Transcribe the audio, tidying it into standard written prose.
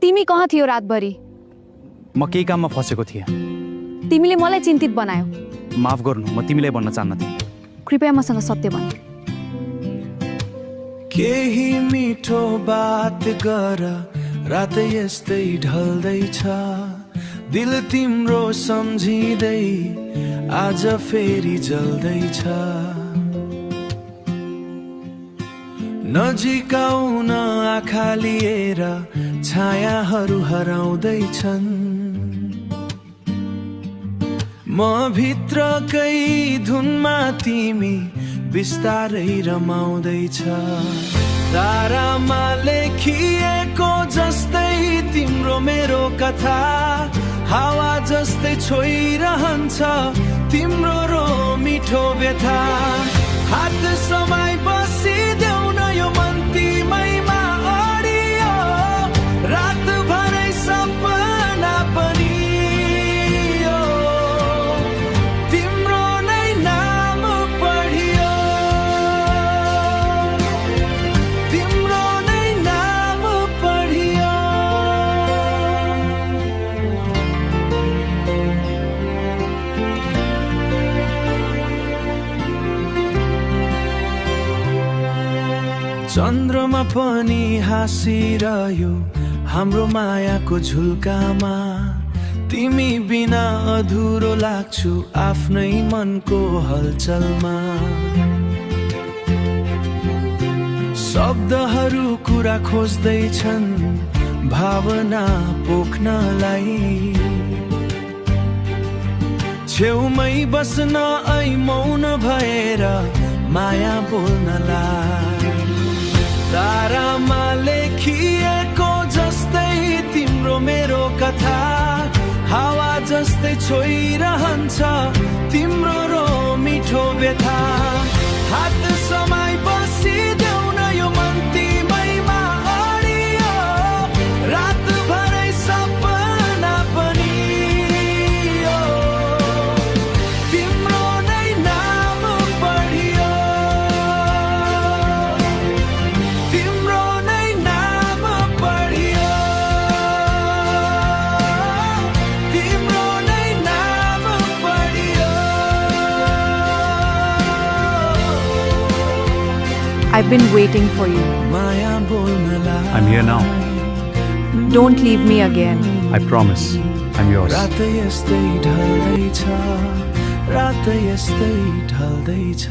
तिमी कहाँ थियो रातभरि? म केही काममा फसेको थिएँ। तिमीले मलाई चिन्तित बनायो। माफ गर्नु, म तिमीलाई भन्न चाहन्नथेँ। कृपया मसँग सत्य भन। केही मिठो बात गर, रात यस्तै ढल्दैछ, दिल तिम्रो सम्झिँदै आज फेरि जल्दैछ। नजिकाउन आँखा लिएर छायाहरू हराउँदैछन्, म भित्रकै धुनमा तिमी बिस्तारै रमाउँदैछ। तारामा लेखिएको जस्तै तिम्रो मेरो कथा, हावा जस्तै छोइरहन्छ तिम्रो रो मिठो व्यथा। हात समाई बसिदेऊ न यो मन तिमैमा अडियो, रातभरै सपना पनि यो तिम्रो नै नाम पढियो, तिम्रो नै नाम पढियो। चन्द्रमा पनि हाँसिरह्यो हाम्रो मायाको झुल्कामा, तिमी बिना अधुरो लाग्छु आफ्नै मनको हलचलमा। शब्दहरू कुरा खोज्दैछन् भावना पोख्नलाई, छेउमै बस्न ऐ मौन भएर माया बोल्नलाई। तारामा लेखिएको जस्तै तिम्रो मेरो कथा, हावा जस्तै छोइरहन्छ तिम्रो रो मिठो व्यथा। हात समाई बसिदेऊ न यो मन तिमैमा अडियो, रातभरै सपना पनि यो तिम्रो नै नाम पढियो, तिम्रो नै नाम पढियो, तिम्रो नै नाम पढियो। I've been waiting for you. Maya बोल्नलाई I'm here now. Don't leave me again. I promise. I'm yours. रात यस्तै ढल्दैछ, रात यस्तै ढल्दैछ।